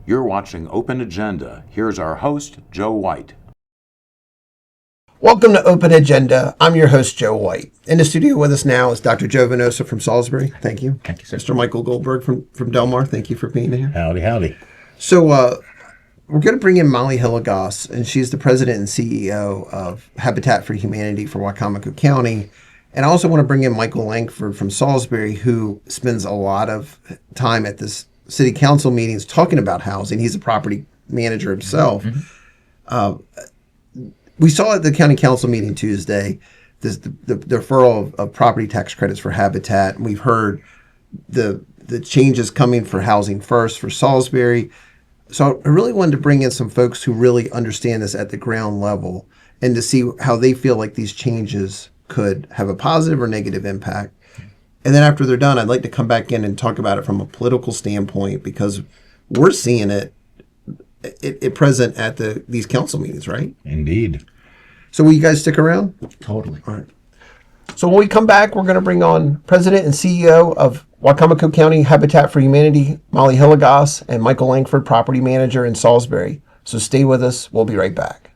You're watching Open Agenda. Here's our host, Joe White. Welcome to Open Agenda. I'm your host, Joe White. In the studio with us now is Dr. Joe Venosa from Salisbury. Thank you. Thank you, sir. Mr. Michael Goldberg from Delmar. Thank you for being here. Howdy, howdy. So we're going to bring in Molly Hilligoss, and she's the president and CEO of Habitat for Humanity for Wicomico County. And I also want to bring in Michael Langford from Salisbury, who spends a lot of time at this city council meetings talking about housing. He's a property manager himself. We saw at the county council meeting Tuesday the deferral of property tax credits for Habitat. And we've heard the changes coming for Housing First for Salisbury. So I really wanted to bring in some folks who really understand this at the ground level and to see how they feel like these changes could have a positive or negative impact. And then after they're done, I'd like to come back in and talk about it from a political standpoint, because we're seeing it present at these council meetings, right? Indeed. So will you guys stick around? Totally. All right. So when we come back, we're going to bring on President and CEO of Wicomico County Habitat for Humanity, Molly Hilligoss, and Michael Langford, Property Manager in Salisbury. So stay with us. We'll be right back.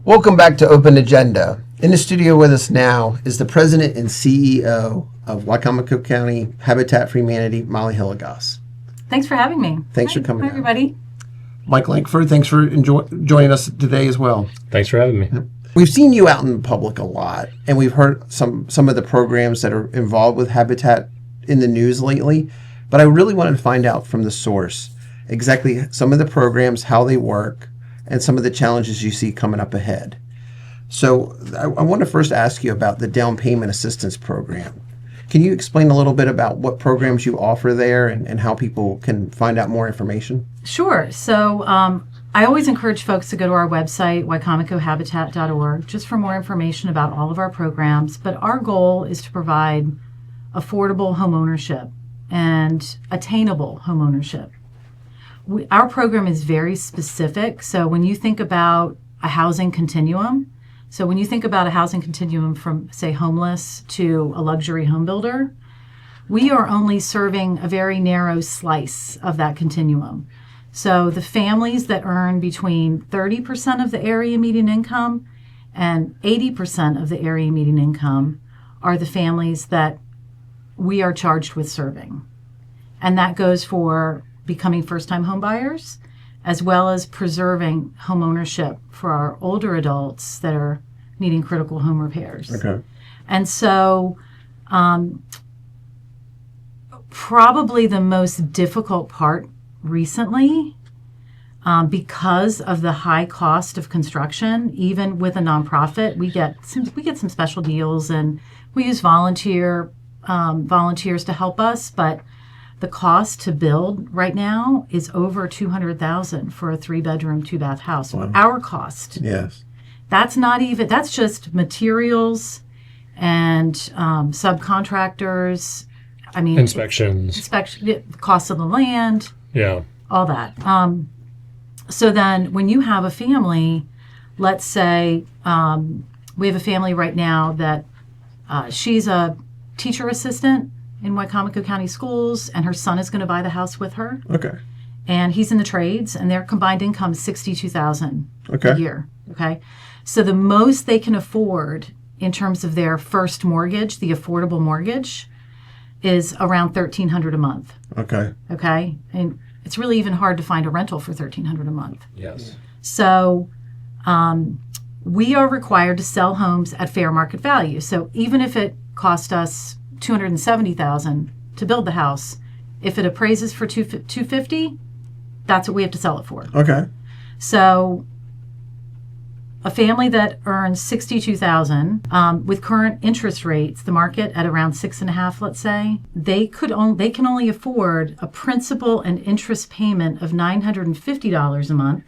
Welcome back to Open Agenda. In the studio with us now is the President and CEO of Wicomico County Habitat for Humanity, Molly Hilligoss. Thanks for having me. Thanks for coming. Hi, everybody. Mike Langford, thanks for joining us today as well. Thanks for having me. We've seen you out in public a lot, and we've heard some of the programs that are involved with Habitat in the news lately, but I really wanted to find out from the source exactly some of the programs, how they work, and some of the challenges you see coming up ahead. So I want to first ask you about the down payment assistance program. Can you explain a little bit about what programs you offer there and how people can find out more information? Sure. So I always encourage folks to go to our website, wicomicohabitat.org, just for more information about all of our programs. But our goal is to provide affordable homeownership and attainable homeownership. Our program is very specific. So when you think about a housing continuum, from, say, homeless to a luxury home builder, we are only serving a very narrow slice of that continuum. So the families that earn between 30% of the area median income and 80% of the area median income are the families that we are charged with serving. And that goes for becoming first-time home buyers, as well as preserving home ownership for our older adults that are needing critical home repairs. Okay. And so probably the most difficult part recently, because of the high cost of construction, even with a nonprofit, we get some special deals, and we use volunteers to help us, but the cost to build right now is over $200,000 for a 3-bedroom, 2-bath house. Wow. Our cost. Yes. That's just materials and subcontractors. I mean, inspections, the cost of the land. Yeah. All that. So then when you have a family, let's say we have a family right now that she's a teacher assistant in Wicomico County Schools, and her son is going to buy the house with her. Okay. And he's in the trades, and their combined income is $62,000 a year. Okay. So the most they can afford in terms of their first mortgage, the affordable mortgage, is around $1,300 a month. Okay. Okay. And it's really even hard to find a rental for $1,300 a month. Yes. So we are required to sell homes at fair market value. So even if it cost us $270,000 to build the house, if it appraises for $250,000, that's what we have to sell it for. Okay. So a family that earns $62,000 with current interest rates, the market at around 6.5%, let's say, they can only afford a principal and interest payment of $950 a month,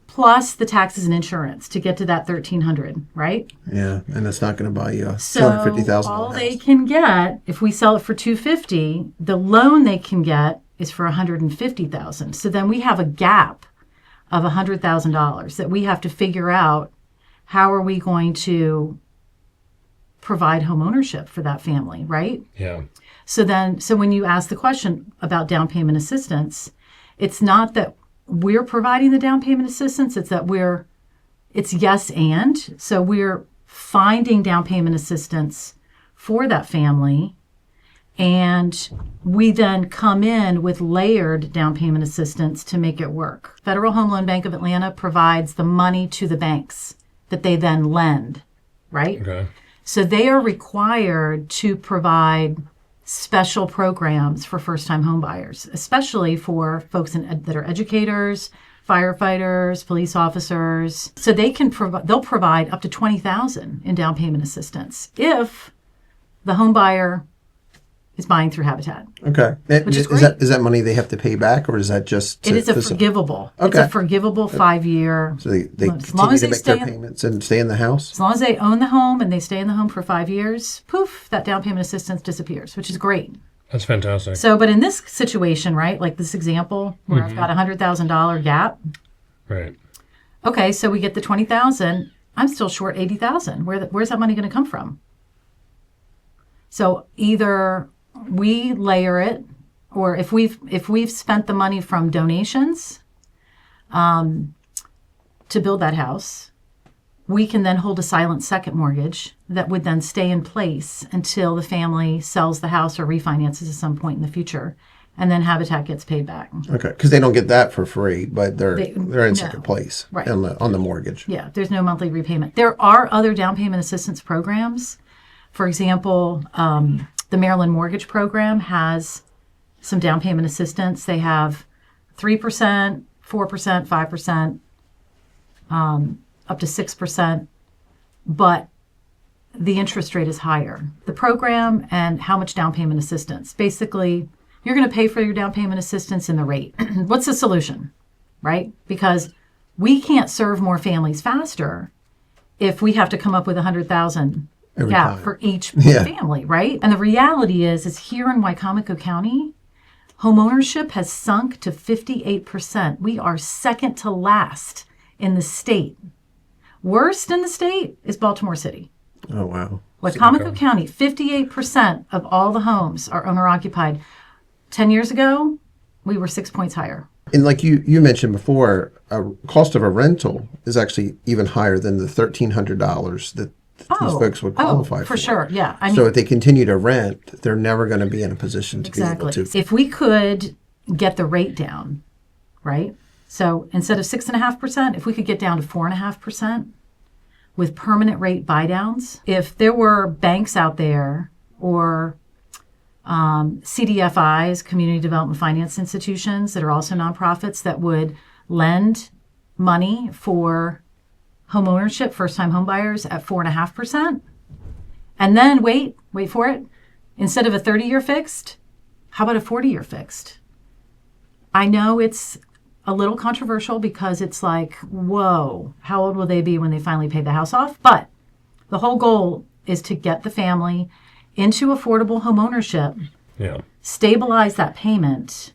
plus the taxes and insurance to get to that $1,300, right? Yeah, and that's not going to buy you a So $250,000 all house. they can get, if we sell it for $250,000, the loan they can get is for $150,000. So then we have a gap of $100,000 that we have to figure out how are we going to provide home ownership for that family, right? Yeah. So when you ask the question about down payment assistance, it's not that we're providing the down payment assistance, it's that it's yes and. So we're finding down payment assistance for that family, and we then come in with layered down payment assistance to make it work. Federal Home Loan Bank of Atlanta provides the money to the banks that they then lend, right? Okay. So they are required to provide special programs for first-time home buyers, especially for folks that are educators, firefighters, police officers. So they'll provide up to $20,000 in down payment assistance if the home buyer is buying through Habitat. Okay. Which is great. Is that money they have to pay back, or is that just? It is a forgivable. Okay. It's a forgivable 5-year. So they loan. continue to make their payments and stay in the house? As long as they own the home and they stay in the home for 5 years, poof, that down payment assistance disappears, which is great. That's fantastic. So, but in this situation, right, like this example where I've got a $100,000 gap. Right. Okay, so we get the $20,000. I'm still short $80,000. Where's that money going to come from? So either we layer it, or if we've spent the money from donations to build that house, we can then hold a silent second mortgage that would then stay in place until the family sells the house or refinances at some point in the future, and then Habitat gets paid back. Okay, because they don't get that for free, but they're in no. second place Right. on the mortgage. Yeah, there's no monthly repayment. There are other down payment assistance programs. For example, the Maryland Mortgage Program has some down payment assistance. They have 3%, 4%, 5%, up to 6%, but the interest rate is higher. The program and how much down payment assistance. Basically, you're going to pay for your down payment assistance in the rate. What's the solution, right? Because we can't serve more families faster if we have to come up with $100,000 gap for each family, right? And the reality is here in Wicomico County, homeownership has sunk to 58%. We are second to last in the state. Worst in the state is Baltimore City. Oh, wow. Wicomico County, 58% of all the homes are owner-occupied. 10 years ago, we were 6 points higher. And like you mentioned before, cost of a rental is actually even higher than the $1,300 that these folks would qualify for. For sure, yeah. So if they continue to rent, they're never going to be in a position to be able to. If we could get the rate down, right? So instead of 6.5%, if we could get down to 4.5% with permanent rate buydowns, if there were banks out there or CDFIs, Community Development Finance Institutions, that are also nonprofits that would lend money for home ownership, first-time home buyers at 4.5%, and then wait for it. Instead of a 30-year fixed, how about a 40-year fixed? I know it's a little controversial because it's like, whoa, how old will they be when they finally pay the house off? But the whole goal is to get the family into affordable home ownership, stabilize that payment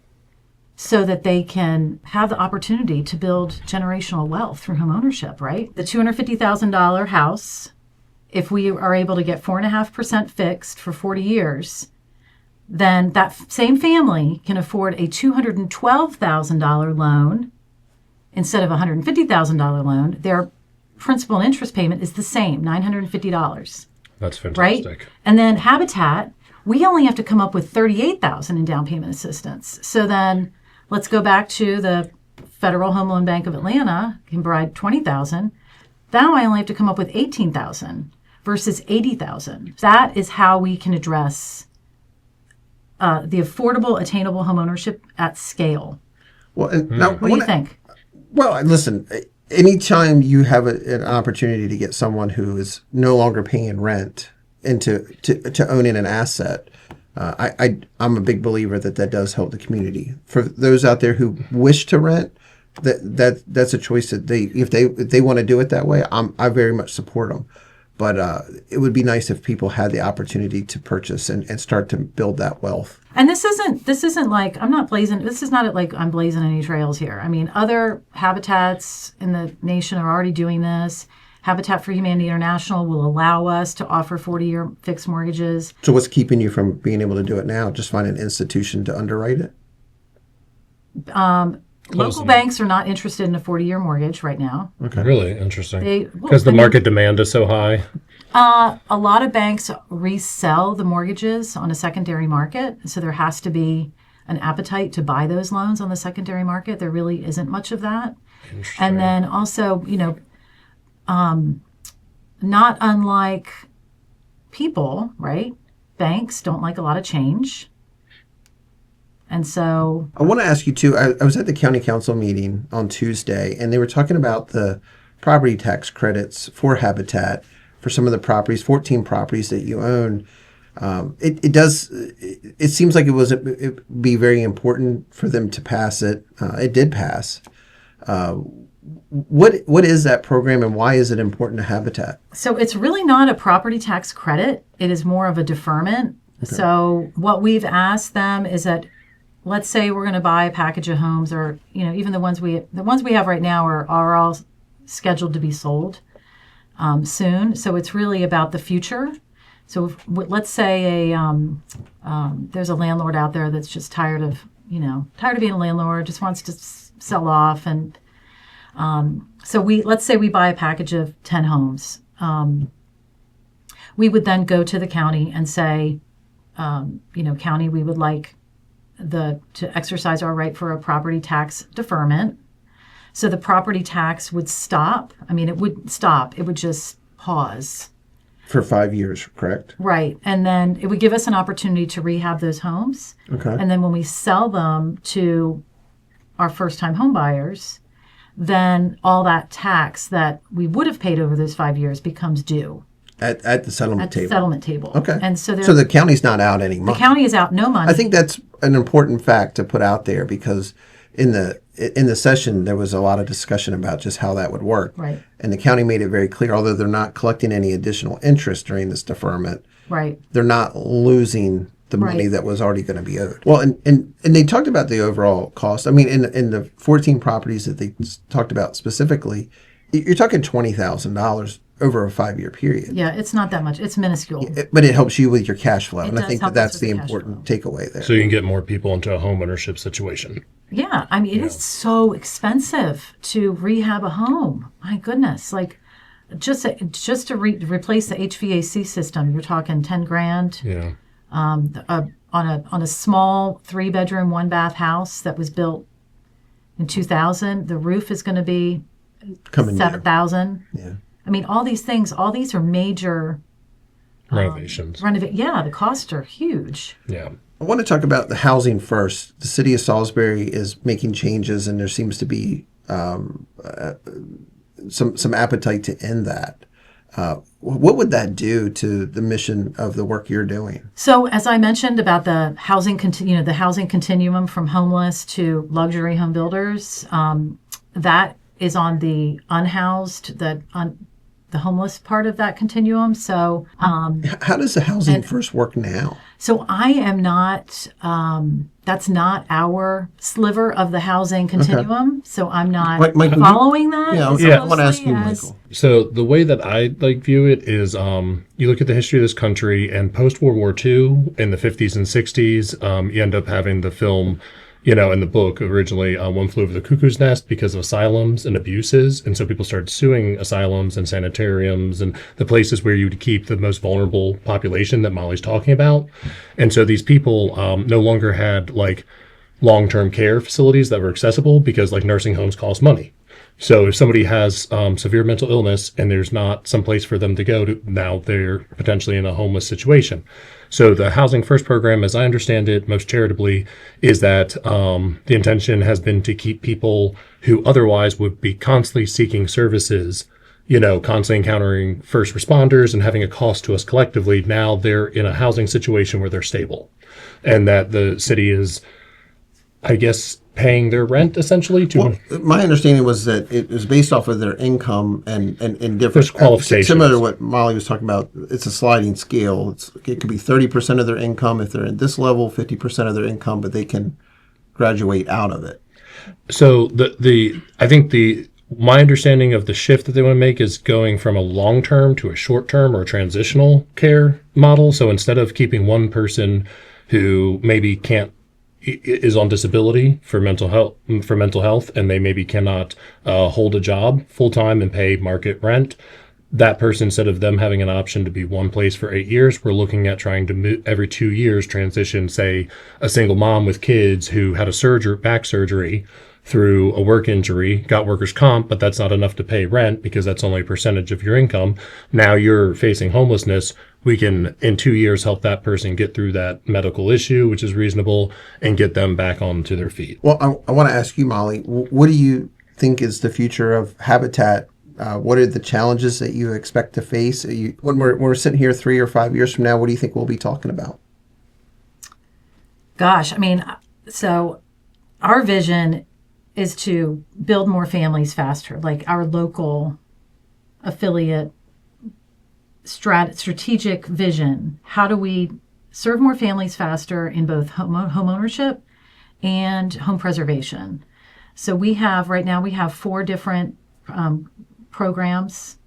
so that they can have the opportunity to build generational wealth through home ownership, right? The $250,000 house, if we are able to get 4.5% fixed for 40 years, then that same family can afford a $212,000 loan instead of a $150,000 loan. Their principal and interest payment is the same, $950. That's fantastic. Right? And then Habitat, we only have to come up with $38,000 in down payment assistance. So then let's go back to the Federal Home Loan Bank of Atlanta can provide $20,000. Now I only have to come up with $18,000 versus $80,000. That is how we can address the affordable, attainable homeownership at scale. Well, and now, What do you think? Well, listen, anytime you have an opportunity to get someone who is no longer paying rent into to owning an asset, I'm a big believer that does help the community. For those out there who wish to rent, that's a choice that if they want to do it that way, I very much support them. But it would be nice if people had the opportunity to purchase and start to build that wealth. And this isn't like this is not like I'm blazing any trails here. I mean, other habitats in the nation are already doing this. Habitat for Humanity International will allow us to offer 40-year fixed mortgages. So what's keeping you from being able to do it now? Just find an institution to underwrite it? Local banks are not interested in a 40-year mortgage right now. Okay. Really interesting. Well, Because the I mean, market demand is so high. a lot of banks resell the mortgages on a secondary market, so there has to be an appetite to buy those loans on the secondary market. There really isn't much of that. And then also, not unlike people, right? Banks don't like a lot of change. And so I want to ask you too. I was at the county council meeting on Tuesday, and they were talking about the property tax credits for Habitat for some of the properties, 14 properties that you own. It seems like it'd be very important for them to pass it. It did pass. What is that program, and why is it important to Habitat? So it's really not a property tax credit. It is more of a deferment. Okay. So what we've asked them is that, let's say we're going to buy a package of homes, or even the ones we have right now are all scheduled to be sold soon. So it's really about the future. So let's say there's a landlord out there that's just tired of being a landlord, just wants to sell off, and so let's say we buy a package of 10 homes. We would then go to the county and say, county, we would like to exercise our right for a property tax deferment. So the property tax would stop. I mean, it wouldn't stop. It would just pause. For 5 years, correct? Right. And then it would give us an opportunity to rehab those homes. Okay. And then when we sell them to our first-time home buyers, then all that tax that we would have paid over those 5 years becomes due. At the settlement table. Settlement table. Okay. And so the county's not out any money. The county is out no money. I think that's an important fact to put out there, because in the session there was a lot of discussion about just how that would work. Right. And the county made it very clear, although they're not collecting any additional interest during this deferment, right, they're not losing the money right. that was already going to be owed. Well, and they talked about the overall cost. I mean, in the 14 properties that they talked about specifically, you're talking $20,000 over a 5-year period. Yeah, it's not that much. It's minuscule. But it helps you with your cash flow. It And I does think help that's us the with the cash important takeaway there. So you can get more people into a home ownership situation. Yeah, I mean, it is so expensive to rehab a home. My goodness, like just to replace the HVAC system, you're talking $10,000. Yeah. On a small 3-bedroom, 1-bath house that was built in 2000, the roof is going to be $7,000. Yeah. I mean, all these are major Renovations. The costs are huge. Yeah. I want to talk about the housing first. The city of Salisbury is making changes, and there seems to be some appetite to end that. What would that do to the mission of the work you're doing? So, as I mentioned about the housing continuum from homeless to luxury home builders, that is on the unhoused, the homeless part of that continuum. So, how does the housing first work now? So I am not. That's not our sliver of the housing continuum. Okay. So I'm not following that. I want to ask you, Michael. So the way that I view it is, you look at the history of this country, and post World War II in the 50s and 60s, you end up having the film. In the book originally, One Flew Over the Cuckoo's Nest, because of asylums and abuses. And so people started suing asylums and sanitariums and the places where you would keep the most vulnerable population that Molly's talking about. And so these people no longer had long-term care facilities that were accessible, because nursing homes cost money. So if somebody has severe mental illness and there's not some place for them to go to, now they're potentially in a homeless situation. So the Housing First program, as I understand it, most charitably, is that the intention has been to keep people who otherwise would be constantly seeking services, constantly encountering first responders and having a cost to us collectively. Now they're in a housing situation where they're stable, and that the city is, I guess, paying their rent essentially to. Well, my understanding was that it was based off of their income and different qualifications. Similar to what Molly was talking about, it's a sliding scale. It could be 30% of their income if they're at this level, 50% of their income, but they can graduate out of it. So I think the my understanding of the shift that they want to make is going from a long-term to a short-term or transitional care model. So instead of keeping one person who maybe can't is on disability for mental health, and they maybe cannot hold a job full time and pay market rent, that person, instead of them having an option to be one place for 8 years, we're looking at trying to every 2 years transition, say, a single mom with kids who had a back surgery through a work injury, got workers' comp, but that's not enough to pay rent because that's only a percentage of your income. Now you're facing homelessness. We can, in 2 years, help that person get through that medical issue, which is reasonable, and get them back onto their feet. Well, I want to ask you, Molly, what do you think is the future of Habitat? What are the challenges that you expect to face? When we're sitting here 3 or 5 years from now, what do you think we'll be talking about? Gosh, I mean, so our vision is to build more families faster, like our local affiliate strategic vision. How do we serve more families faster in both home ownership and home preservation? So right now we have 4 different programs,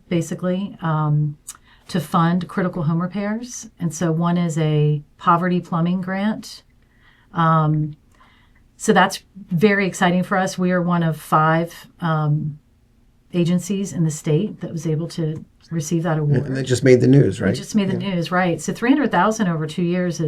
basically, to fund critical home repairs. And so one is a poverty plumbing grant. So that's very exciting for us. We are one of 5 agencies in the state that was able to receive that award. And it just made the news, right? It just made the news, right. So $300,000 over 2 years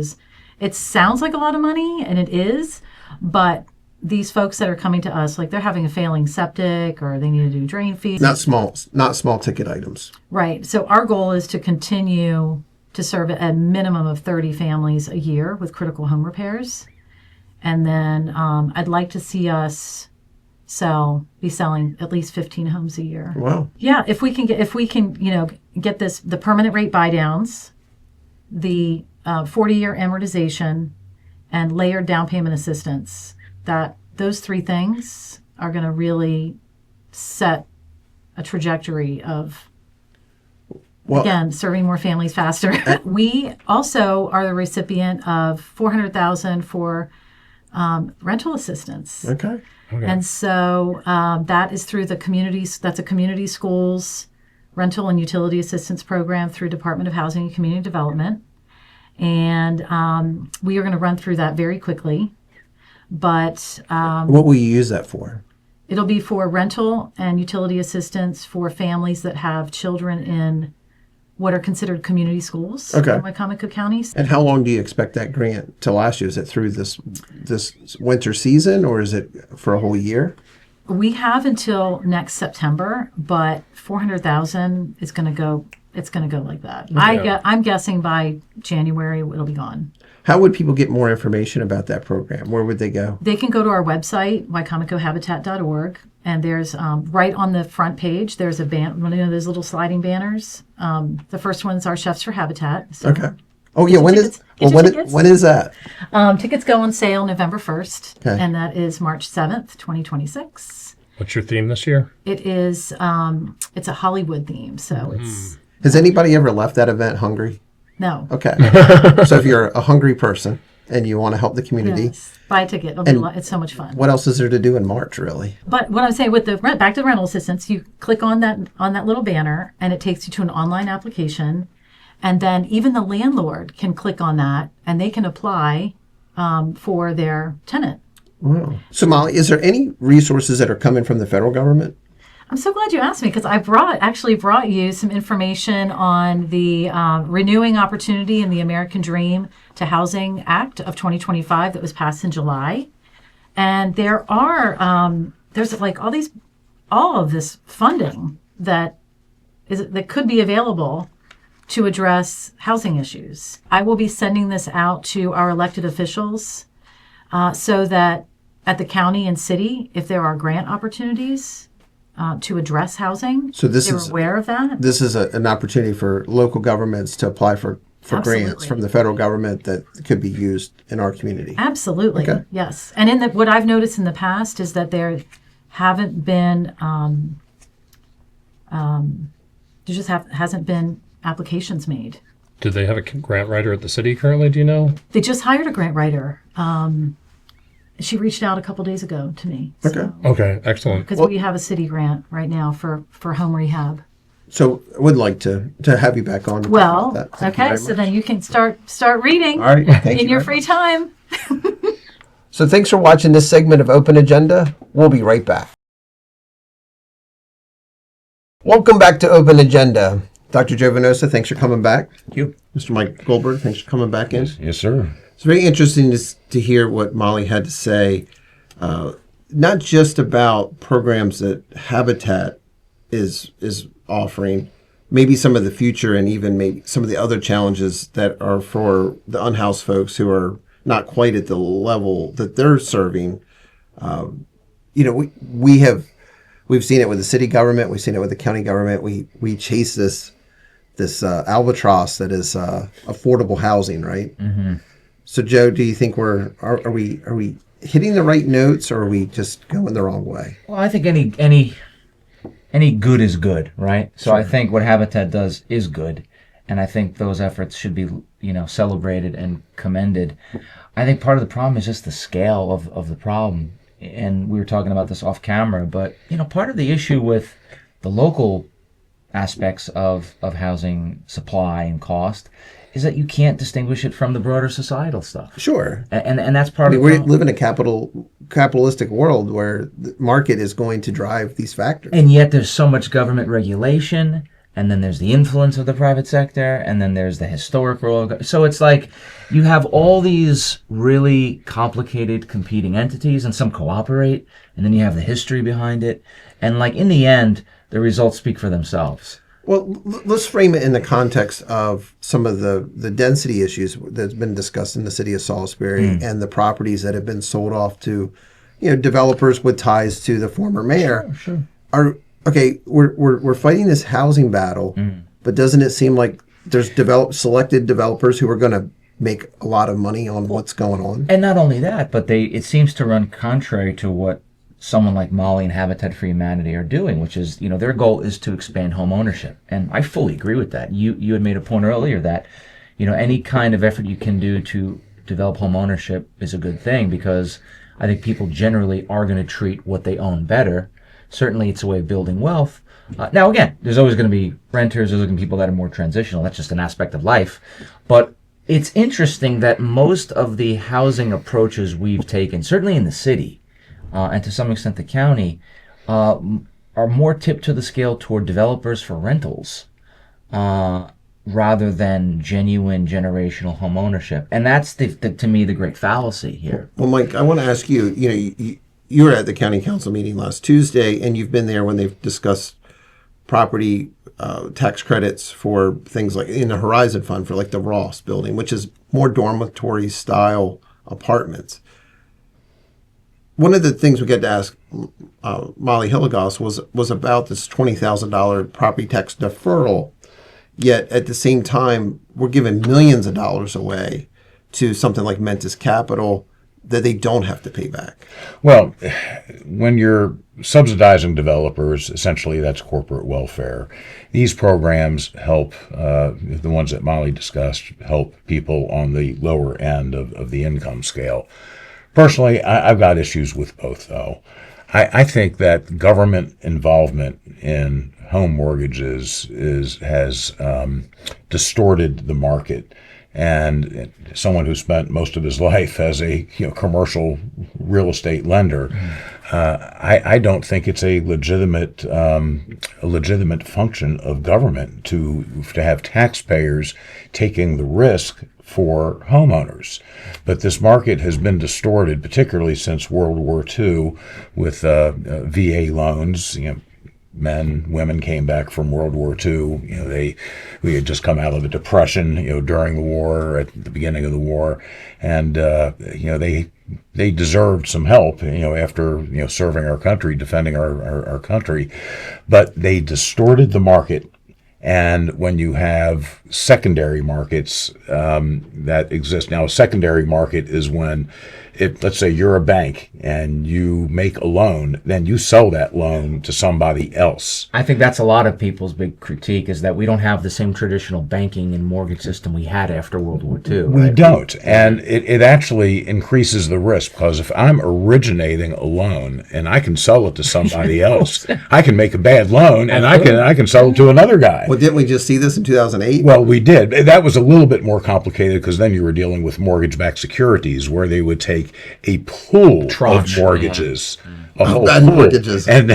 it sounds like a lot of money, and it is, but these folks that are coming to us, like they're having a failing septic or they need to do drain feeds. Not small ticket items. Right. So our goal is to continue to serve a minimum of 30 families a year with critical home repairs. And then I'd like to see us be selling at least 15 homes a year. Wow. Yeah, if we can get the permanent rate buy downs, the 40-year amortization, and layered down payment assistance, that those 3 things are going to really set a trajectory of, again, serving more families faster. We also are the recipient of $400,000 for rental assistance. Okay. And so that is through the communities. That's a community schools rental and utility assistance program through Department of Housing and Community Development. And we are going to run through that very quickly. But what will you use that for? It'll be for rental and utility assistance for families that have children in what are considered community schools in Wicomico County. And how long do you expect that grant to last you? Is it through this winter season, or is it for a whole year? We have until next September, but $400,000 is going to go. It's going to go like that. Yeah. I'm guessing by January it'll be gone. How would people get more information about that program? Where would they go? They can go to our website, wicomicohabitat.org, and there's right on the front page, there's one of those little sliding banners. The first one's our Chefs for Habitat. So okay. Oh, yeah. When is that? Tickets go on sale November 1st, and that is March 7th, 2026. What's your theme this year? It is, it's a Hollywood theme, so it's... Has anybody ever left that event hungry? No. Okay. So if you're a hungry person and you want to help the community, buy a ticket. It's so much fun. What else is there to do in March, really? But what I'm saying with the back to the rental assistance, you click on that little banner, and it takes you to an online application, and then even the landlord can click on that, and they can apply for their tenant. Wow. So, Molly, is there any resources that are coming from the federal government? I'm so glad you asked me, because I actually brought you some information on the Renewing Opportunity and the American Dream to Housing Act of 2025 that was passed in July. And there's like all of this funding that could be available to address housing issues. I will be sending this out to our elected officials so that at the county and city, if there are grant opportunities to address housing, so they're aware of that. This is an opportunity for local governments to apply for grants from the federal government that could be used in our community. Absolutely. Okay. Yes. And what I've noticed in the past is that there haven't been, hasn't been applications made. Do they have a grant writer at the city currently? Do you know? They just hired a grant writer. She reached out a couple days ago to me. Okay. Okay, excellent. Because we have a city grant right now for home rehab. So I would like to have you back on. To Well, talk about that. Thank you okay, very so much. then you can start reading All right. Thank in you your very free time. So thanks for watching this segment of Open Agenda. We'll be right back. Welcome back to Open Agenda. Dr. Joe Venosa, thanks for coming back. Thank you. Mr. Mike Goldberg, thanks for coming back in. Yes, sir. It's very interesting to hear what Molly had to say, not just about programs that Habitat is offering, maybe some of the future and even maybe some of the other challenges that are for the unhoused folks who are not quite at the level that they're serving. We've seen it with the city government. We've seen it with the county government. We chase this albatross that is affordable housing, right? Mm-hmm. So, Joe, do you think are we hitting the right notes, or are we just going the wrong way? Well, I think any good is good, right? So I think what Habitat does is good, and I think those efforts should be, celebrated and commended. I think part of the problem is just the scale of the problem, and we were talking about this off camera. But part of the issue with the local aspects of housing supply and cost is that you can't distinguish it from the broader societal stuff. Sure. And that's part of the we problem. live in a capitalistic world where the market is going to drive these factors. And yet there's so much government regulation, and then there's the influence of the private sector, and then there's the historic role. So it's like you have all these really complicated competing entities, and some cooperate, and then you have the history behind it. And in the end, the results speak for themselves. Well, let's frame it in the context of some of the density issues that's been discussed in the city of Salisbury and the properties that have been sold off to, developers with ties to the former mayor. Sure. We're fighting this housing battle, but doesn't it seem like there's selected developers who are going to make a lot of money on what's going on? And not only that, but it seems to run contrary to what someone like Molly and Habitat for Humanity are doing, which is, their goal is to expand home ownership. And I fully agree with that. You had made a point earlier that, any kind of effort you can do to develop home ownership is a good thing, because I think people generally are going to treat what they own better. Certainly it's a way of building wealth. Now, again, there's always going to be renters, there's going to be people that are more transitional. That's just an aspect of life. But it's interesting that most of the housing approaches we've taken, certainly in the city, and to some extent the county, are more tipped to the scale toward developers for rentals rather than genuine generational home ownership. And that's, to me, the great fallacy here. Well, Mike, I want to ask you, you were at the county council meeting last Tuesday, and you've been there when they've discussed property tax credits for things like in the Horizon Fund for the Ross building, which is more dormitory style apartments. One of the things we got to ask Molly Hilligoss was about this $20,000 property tax deferral. Yet at the same time, we're giving millions of dollars away to something like Mentis Capital that they don't have to pay back. Well, when you're subsidizing developers, essentially that's corporate welfare. These programs help, the ones that Molly discussed, help people on the lower end of the income scale. Personally, I've got issues with both, though. I think that government involvement in home mortgages has distorted the market. And someone who spent most of his life as a commercial real estate lender, I don't think it's a legitimate function of government to have taxpayers taking the risk for homeowners. But this market has been distorted, particularly since World War II, with VA loans. Women came back from World War II. We had just come out of the Depression, during the war, at the beginning of the war, and they deserved some help, after serving our country, defending our country, but they distorted the market. And when you have secondary markets that exist now, a secondary market is when if let's say you're a bank and you make a loan, then you sell that loan to somebody else. I think that's a lot of people's big critique, is that we don't have the same traditional banking and mortgage system we had after World War II. We right? don't. And it actually increases the risk, because if I'm originating a loan and I can sell it to somebody else, I can make a bad loan and I can sell it to another guy. Well, didn't we just see this in 2008? Well, we did. That was a little bit more complicated, because then you were dealing with mortgage-backed securities, where they would take a pool Tranche, of mortgages, a whole bad pool, mortgages. and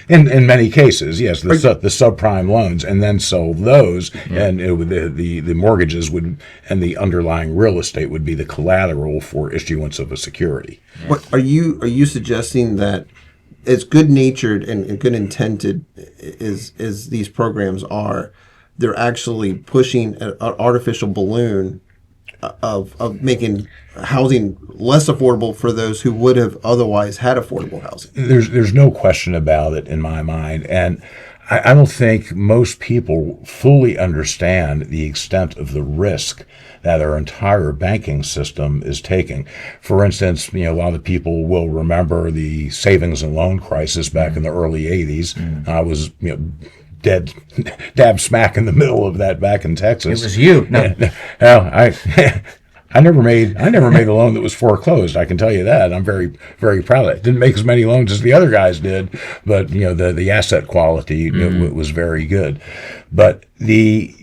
in many cases, yes, the subprime loans, and then sold those, and the mortgages would, and the underlying real estate would be the collateral for issuance of a security. What are you suggesting, that as good natured and good intended as these programs are, they're actually pushing an artificial balloon of making housing less affordable for those who would have otherwise had affordable housing? There's no question about it in my mind, and I don't think most people fully understand the extent of the risk that our entire banking system is taking. For instance, a lot of people will remember the savings and loan crisis back in the early 80s. I was, dab smack in the middle of that back in Texas. It was you. No. Well, I never made a loan that was foreclosed. I can tell you that. I'm very, very proud of it. Didn't make as many loans as the other guys did, but the asset quality was very good. But the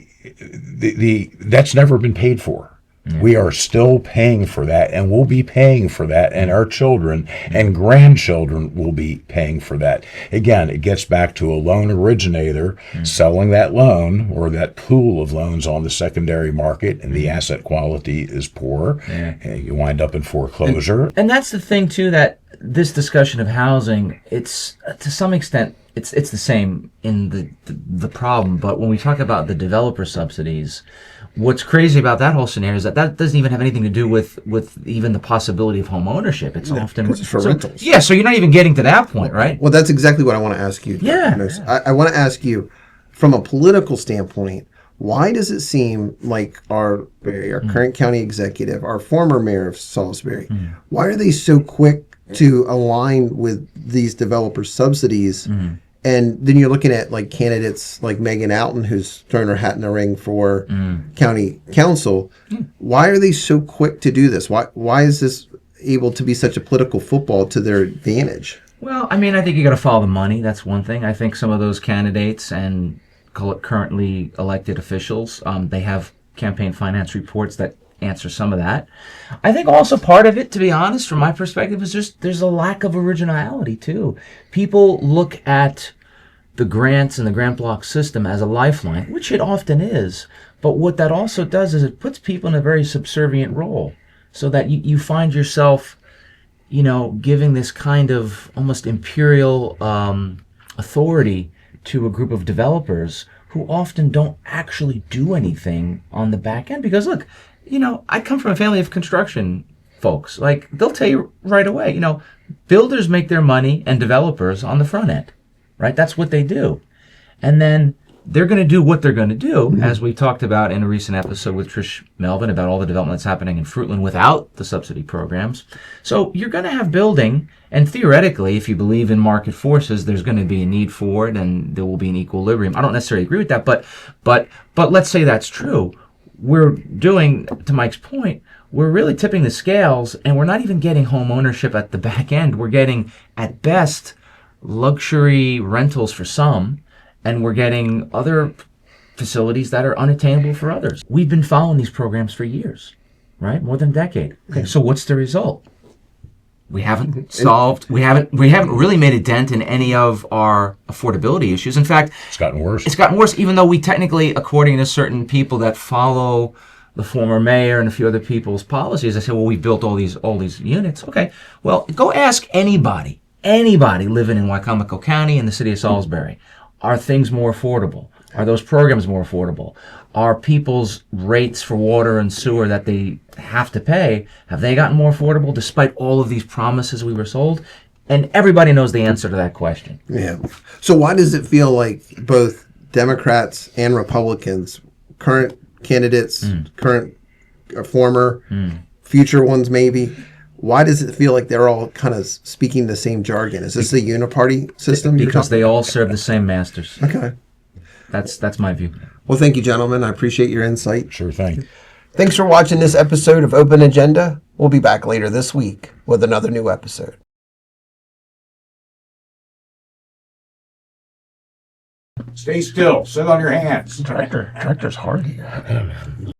that's never been paid for. We are still paying for that, and we'll be paying for that, and our children and grandchildren will be paying for that. Again, it gets back to a loan originator selling that loan or that pool of loans on the secondary market, and the asset quality is poor, and you wind up in foreclosure. And that's the thing too, that this discussion of housing, it's to some extent it's the same in the problem, but when we talk about the developer subsidies, what's crazy about that whole scenario is that doesn't even have anything to do with even the possibility of home ownership. It's often it's for rentals. Yeah, so you're not even getting to that point, right? Well, that's exactly what I want to ask you. Yeah. I want to ask you, from a political standpoint, why does it seem like our current county executive, our former mayor of Salisbury, why are they so quick to align with these developer subsidies? And then you're looking at like candidates like Megan Alton, who's thrown her hat in the ring for county council. Why are they so quick to do this? Why is this able to be such a political football to their advantage? Well, I mean, I think you got to follow the money. That's one thing. I think some of those candidates and currently elected officials, they have campaign finance reports that answer some of that. I think also part of it, to be honest, from my perspective, is just there's a lack of originality too. People look at the grants and the grant block system as a lifeline, which it often is. But what that also does is it puts people in a very subservient role, so that you find yourself, giving this kind of almost imperial authority to a group of developers who often don't actually do anything on the back end. Because look, I come from a family of construction folks. Like, they'll tell you right away, builders make their money and developers on the front end, right? That's what they do. And then they're going to do what they're going to do, as we talked about in a recent episode with Trish Melvin about all the development that's happening in Fruitland without the subsidy programs. So you're going to have building, and theoretically, if you believe in market forces, there's going to be a need for it, and there will be an equilibrium. I don't necessarily agree with that, but let's say that's true. We're doing, to Mike's point, we're really tipping the scales, and we're not even getting home ownership at the back end. We're getting, at best, luxury rentals for some, and we're getting other facilities that are unattainable for others. We've been following these programs for years, right? More than a decade. Okay, so what's the result? We haven't solved, we haven't really made a dent in any of our affordability issues. In fact, It's gotten worse. it's gotten worse, even though we technically, according to certain people that follow the former mayor and a few other people's policies, they say, well, we built all these units. Okay, well, go ask anybody living in Wycomico County in the city of Salisbury. Are things more affordable? Are those programs more affordable? Are people's rates for water and sewer that they have to pay, have they gotten more affordable despite all of these promises we were sold? And everybody knows the answer to that question. Yeah. So why does it feel like both Democrats and Republicans, current candidates, current, former, future ones maybe, Why does it feel like they're all kind of speaking the same jargon? Is this a uniparty system? Because they all serve the same masters. Okay. That's my view. Well, thank you, gentlemen. I appreciate your insight. Sure thing. Thanks for watching this episode of Open Agenda. We'll be back later this week with another new episode. Stay still. Sit on your hands. Tractor's hard here.